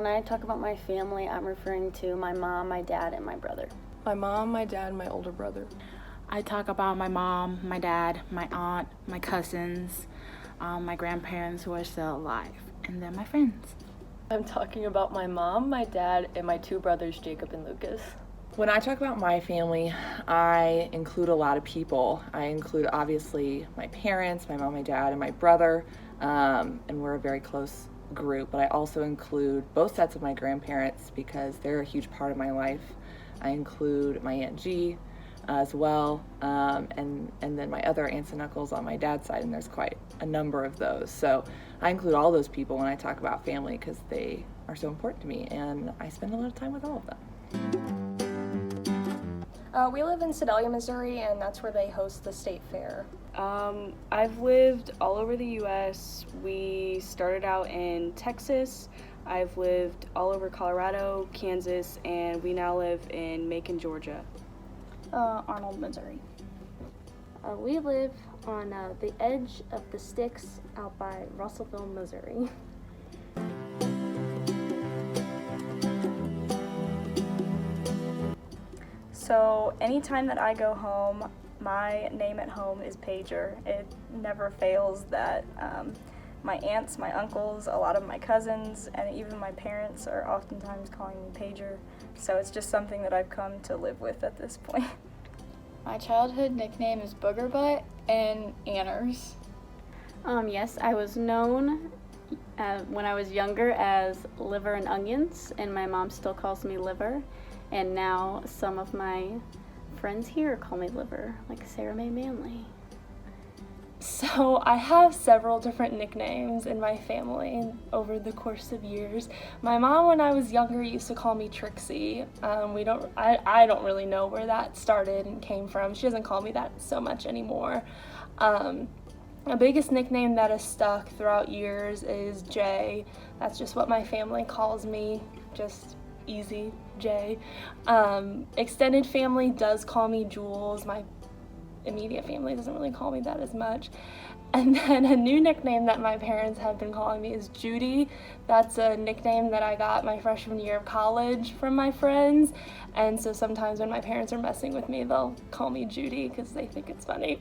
when I talk about my family, I'm referring to my mom, my dad, and my brother. My mom, my dad, and my older brother. I talk about my mom, my dad, my aunt, my cousins, my grandparents who are still alive, and then my friends. I'm talking about my mom, my dad, and my two brothers, Jacob and Lucas. When I talk about my family, I include a lot of people. I include, obviously, my parents, my mom, my dad, and my brother, and we're a very close group, but I also include both sets of my grandparents because they're a huge part of my life. I include my Aunt G as well, and then my other aunts and uncles on my dad's side, and there's quite a number of those. So I include all those people when I talk about family because they are so important to me, and I spend a lot of time with all of them. We live in Sedalia, Missouri, and that's where they host the state fair. I've lived all over the U.S. We started out in Texas. I've lived all over Colorado, Kansas, and we now live in Macon, Georgia. Arnold, Missouri. We live on the edge of the sticks out by Russellville, Missouri. So anytime that I go home, my name at home is Pager. It never fails that my aunts, my uncles, a lot of my cousins, and even my parents are oftentimes calling me Pager. So it's just something that I've come to live with at this point. My childhood nickname is Booger Butt and Anners. Yes, I was known when I was younger as Liver and Onions, and my mom still calls me Liver. And now some of my friends here call me Liver, like Sarah Mae Manley. So I have several different nicknames in my family over the course of years. My mom, when I was younger, used to call me Trixie. I don't really know where that started and came from. She doesn't call me that so much anymore. The biggest nickname that has stuck throughout years is Jay. That's just what my family calls me, just easy, Jay. Extended family does call me Jules. My immediate family doesn't really call me that as much. And then a new nickname that my parents have been calling me is Judy. That's a nickname that I got my freshman year of college from my friends. And so sometimes when my parents are messing with me, they'll call me Judy because they think it's funny.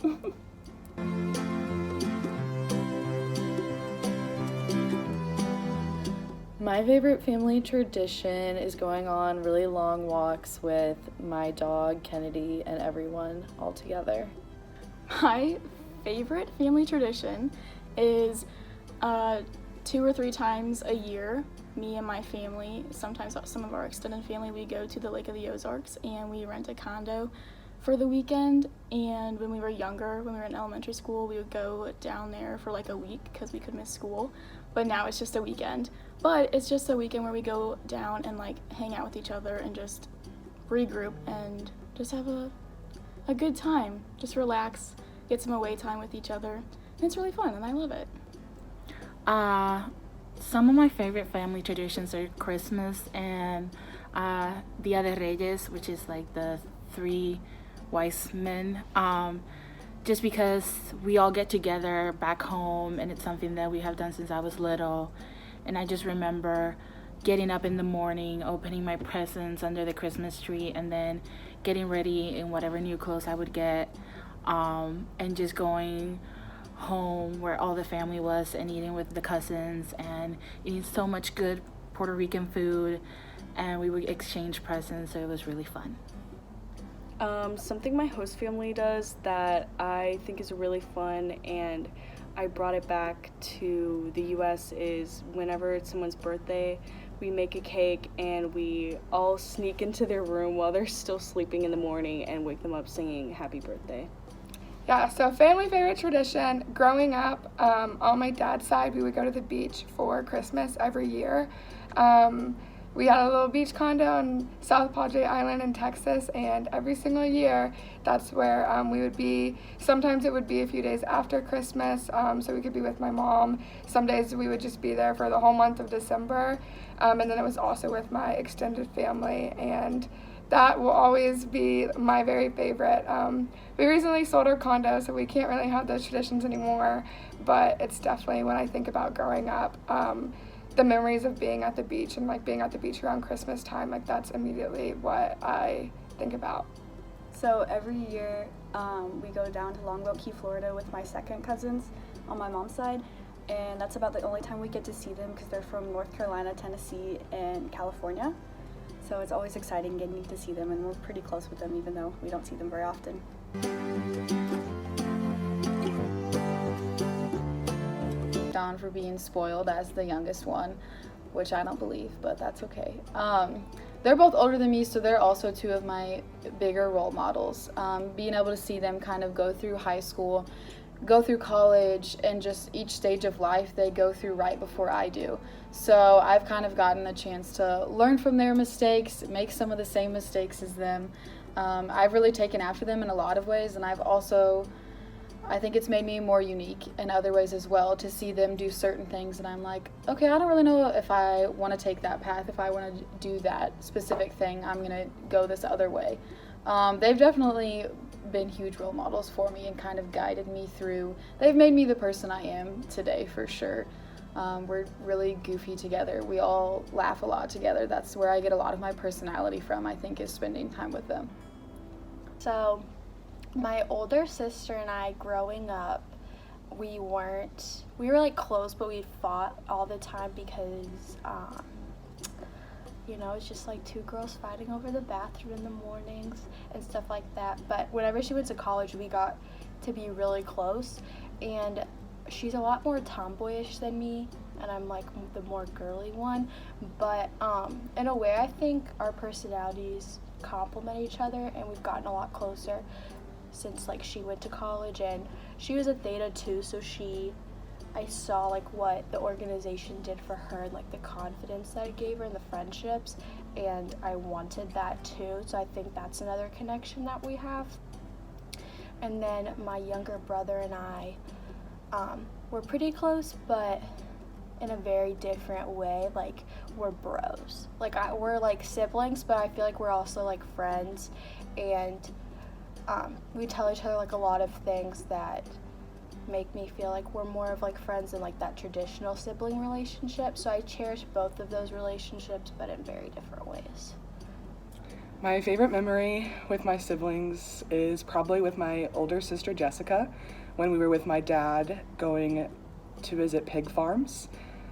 My favorite family tradition is going on really long walks with my dog, Kennedy, and everyone all together. My favorite family tradition is 2 or 3 times a year, me and my family, sometimes some of our extended family, we go to the Lake of the Ozarks and we rent a condo for the weekend. And when we were younger, when we were in elementary school, we would go down there for like a week because we could miss school. But now it's just a weekend. But it's just a weekend where we go down and like hang out with each other and just regroup and just have a good time. Just relax, get some away time with each other. And it's really fun and I love it. Some of my favorite family traditions are Christmas and Dia de Reyes, which is like the 3 wise men. Just because we all get together back home and it's something that we have done since I was little. And I just remember getting up in the morning, opening my presents under the Christmas tree, and then getting ready in whatever new clothes I would get, and just going home where all the family was and eating with the cousins and eating so much good Puerto Rican food, and we would exchange presents, so it was really fun. Something my host family does that I think is really fun, and I brought it back to the U.S. is whenever it's someone's birthday, we make a cake and we all sneak into their room while they're still sleeping in the morning and wake them up singing happy birthday. Yeah, so family favorite tradition, growing up, on my dad's side, we would go to the beach for Christmas every year. We had a little beach condo on South Padre Island in Texas, and every single year, that's where we would be. Sometimes it would be a few days after Christmas, so we could be with my mom. Some days we would just be there for the whole month of December, and then it was also with my extended family, and that will always be my very favorite. We recently sold our condo, so we can't really have those traditions anymore, but it's definitely when I think about growing up. the memories of being at the beach and like being at the beach around Christmas time, like that's immediately what I think about. So every year we go down to Longboat Key, Florida with my second cousins on my mom's side, and that's about the only time we get to see them because they're from North Carolina, Tennessee, and California. So it's always exciting getting to see them, and we're pretty close with them even though we don't see them very often. Down for being spoiled as the youngest one, which I don't believe, but that's okay. They're both older than me, so they're also two of my bigger role models. Being able to see them kind of go through high school, go through college, and just each stage of life they go through right before I do. So I've kind of gotten a chance to learn from their mistakes, make some of the same mistakes as them. I've really taken after them in a lot of ways, and I think it's made me more unique in other ways as well to see them do certain things and I'm like, okay, I don't really know if I want to take that path, if I want to do that specific thing, I'm going to go this other way. They've definitely been huge role models for me and kind of guided me through. They've made me the person I am today for sure. We're really goofy together. We all laugh a lot together. That's where I get a lot of my personality from, I think, is spending time with them. So my older sister and I, growing up, we were like close, but we fought all the time because it's just like two girls fighting over the bathroom in the mornings and stuff like that. But whenever she went to college, we got to be really close, and she's a lot more tomboyish than me, and I'm like the more girly one. But in a way, I think our personalities complement each other, and we've gotten a lot closer since like she went to college, and she was a Theta too, so I saw like what the organization did for her and like the confidence that it gave her and the friendships, and I wanted that too, so I think that's another connection that we have. And then my younger brother and I, we're pretty close, but in a very different way. Like, we're bros. Like, we're like siblings, but I feel like we're also like friends, and we tell each other like a lot of things that make me feel like we're more of like friends than like that traditional sibling relationship. So I cherish both of those relationships, but in very different ways. My favorite memory with my siblings is probably with my older sister Jessica, when we were with my dad going to visit pig farms.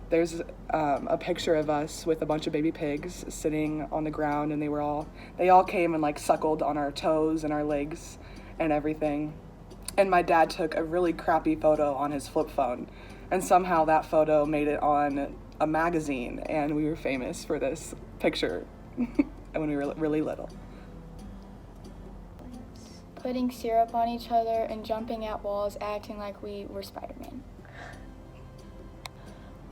There's a picture of us with a bunch of baby pigs sitting on the ground, and they all came and like suckled on our toes and our legs and everything. And my dad took a really crappy photo on his flip phone, and somehow that photo made it on a magazine, and we were famous for this picture when we were really little. Putting syrup on each other and jumping at walls, acting like we were Spider-Man.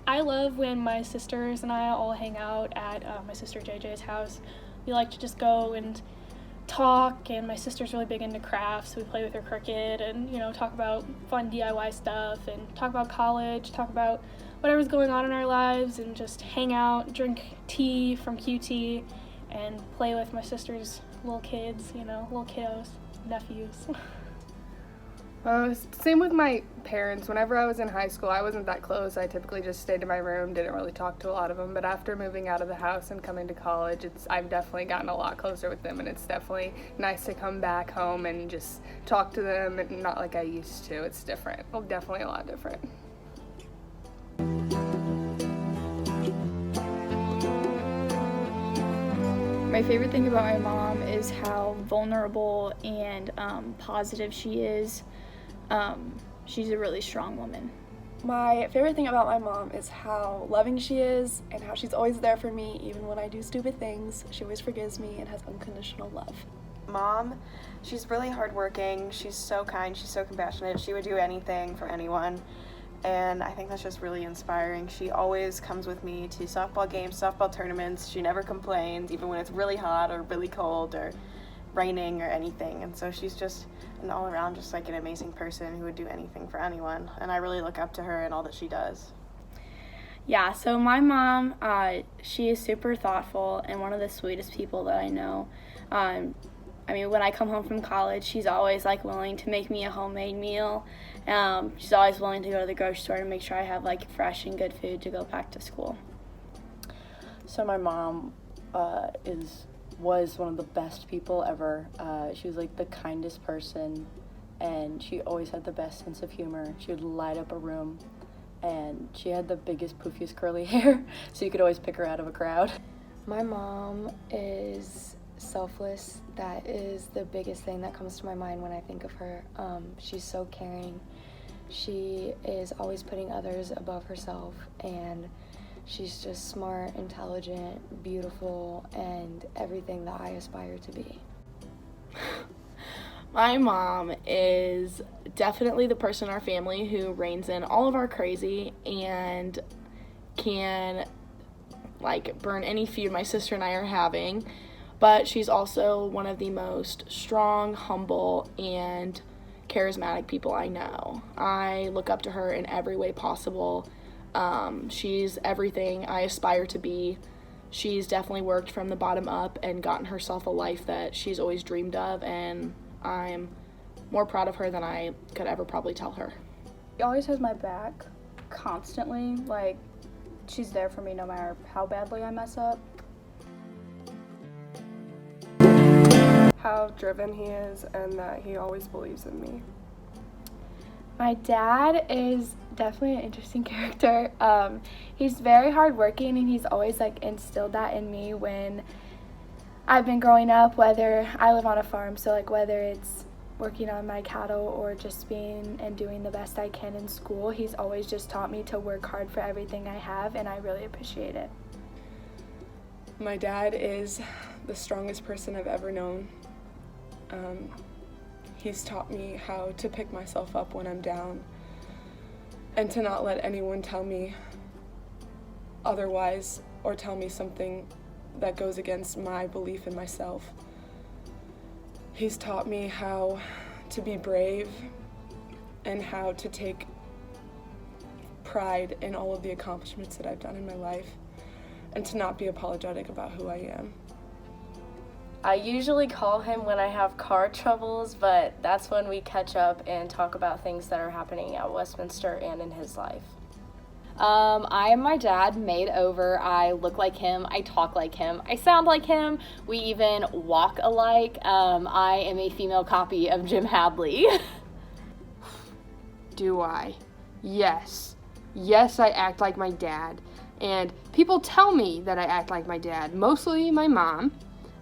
I love when my sisters and I all hang out at my sister JJ's house. We like to just go and talk, and my sister's really big into crafts. We play with her Cricut and, talk about fun DIY stuff and talk about college, talk about whatever's going on in our lives, and just hang out, drink tea from QT, and play with my sister's little kids, little kiddos, nephews. Same with my parents. Whenever I was in high school, I wasn't that close. I typically just stayed in my room, didn't really talk to a lot of them. But after moving out of the house and coming to college, I've definitely gotten a lot closer with them, and it's definitely nice to come back home and just talk to them, and not like I used to. It's different. Well, definitely a lot different. My favorite thing about my mom is how vulnerable and positive she is. She's a really strong woman. My favorite thing about my mom is how loving she is and how she's always there for me even when I do stupid things. She always forgives me and has unconditional love. Mom, she's really hardworking, she's so kind, she's so compassionate, she would do anything for anyone, and I think that's just really inspiring. She always comes with me to softball games, softball tournaments. She never complains, even when it's really hot or really cold or raining or anything, and so she's just an all-around just like an amazing person who would do anything for anyone, and I really look up to her and all that she does. Yeah, so my mom, she is super thoughtful and one of the sweetest people that I know. When I come home from college, she's always like willing to make me a homemade meal. She's always willing to go to the grocery store and make sure I have like fresh and good food to go back to school. So my mom was one of the best people ever. She was like the kindest person, and she always had the best sense of humor. She would light up a room, and she had the biggest, poofiest curly hair, so you could always pick her out of a crowd. My mom is selfless. That is the biggest thing that comes to my mind when I think of her. She's so caring. She is always putting others above herself, and she's just smart, intelligent, beautiful, and everything that I aspire to be. My mom is definitely the person in our family who reins in all of our crazy and can burn any feud my sister and I are having. But she's also one of the most strong, humble, and charismatic people I know. I look up to her in every way possible. She's everything I aspire to be. She's definitely worked from the bottom up and gotten herself a life that she's always dreamed of, and I'm more proud of her than I could ever probably tell her. She always has my back, constantly. She's there for me no matter how badly I mess up. How driven he is and that he always believes in me. My dad is definitely an interesting character. He's very hardworking, and he's always instilled that in me when I've been growing up, whether I live on a farm, so whether it's working on my cattle or just being and doing the best I can in school, he's always just taught me to work hard for everything I have, and I really appreciate it. My dad is the strongest person I've ever known. He's taught me how to pick myself up when I'm down and to not let anyone tell me otherwise or tell me something that goes against my belief in myself. He's taught me how to be brave and how to take pride in all of the accomplishments that I've done in my life and to not be apologetic about who I am. I usually call him when I have car troubles, but that's when we catch up and talk about things that are happening at Westminster and in his life. I am my dad made over. I look like him, I talk like him, I sound like him, we even walk alike. I am a female copy of Jim Hadley. Do I? Yes. Yes, I act like my dad. And people tell me that I act like my dad, mostly my mom.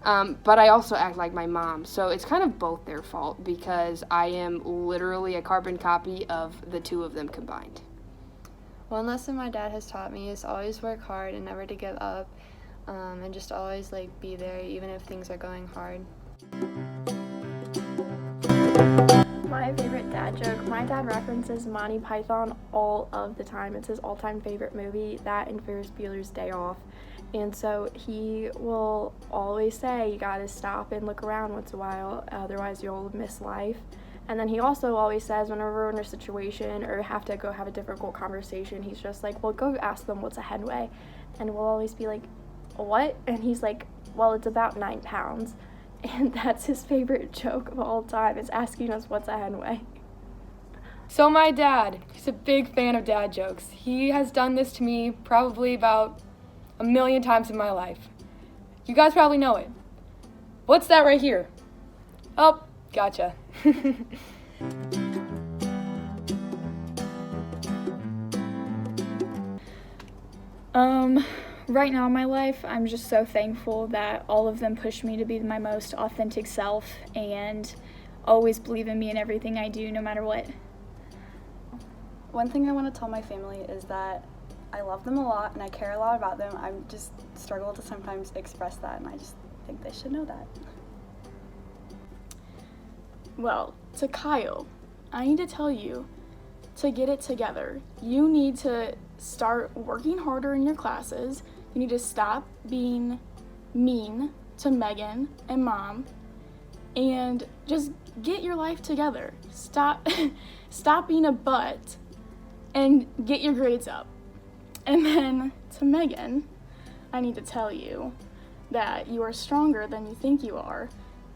But I also act like my mom, so it's kind of both their fault because I am literally a carbon copy of the two of them combined. One lesson my dad has taught me is always work hard and never to give up, and just always be there even if things are going hard. My favorite dad joke, my dad references Monty Python all of the time. It's his all-time favorite movie, that and Ferris Bueller's Day Off. And so he will always say, you gotta stop and look around once in a while, otherwise you'll miss life. And then he also always says, whenever we're in a situation or have to go have a difficult conversation, he's just like, well, go ask them what's a headway. And we'll always be like, what? And he's like, well, it's about 9 pounds. And that's his favorite joke of all time, is asking us what's a headway. So my dad, he's a big fan of dad jokes. He has done this to me probably about 1 million times in my life. You guys probably know it. What's that right here? Oh, gotcha. Right now in my life, I'm just so thankful that all of them push me to be my most authentic self and always believe in me and everything I do, no matter what. One thing I want to tell my family is that I love them a lot and I care a lot about them. I just struggle to sometimes express that, and I just think they should know that. Well, to Kyle, I need to tell you to get it together. You need to start working harder in your classes. You need to stop being mean to Megan and Mom and just get your life together. Stop being a butt and get your grades up. And then to Megan, I need to tell you that you are stronger than you think you are,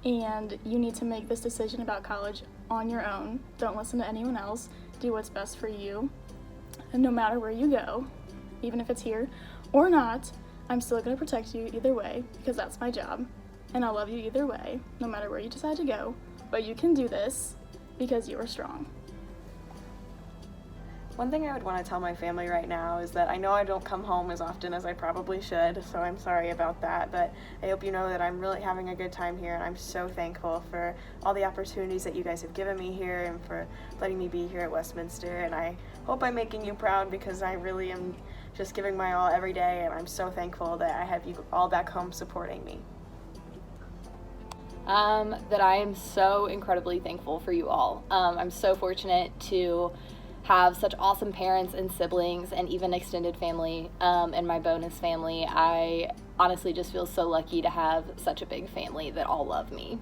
and you need to make this decision about college on your own. Don't listen to anyone else. Do what's best for you. And no matter where you go, even if it's here or not, I'm still going to protect you either way because that's my job. And I love you either way, no matter where you decide to go. But you can do this because you are strong. One thing I would want to tell my family right now is that I know I don't come home as often as I probably should, so I'm sorry about that, but I hope you know that I'm really having a good time here, and I'm so thankful for all the opportunities that you guys have given me here and for letting me be here at Westminster, and I hope I'm making you proud because I really am just giving my all every day, and I'm so thankful that I have you all back home supporting me. That I am so incredibly thankful for you all. I'm so fortunate to have such awesome parents and siblings and even extended family and my bonus family. I honestly just feel so lucky to have such a big family that all love me.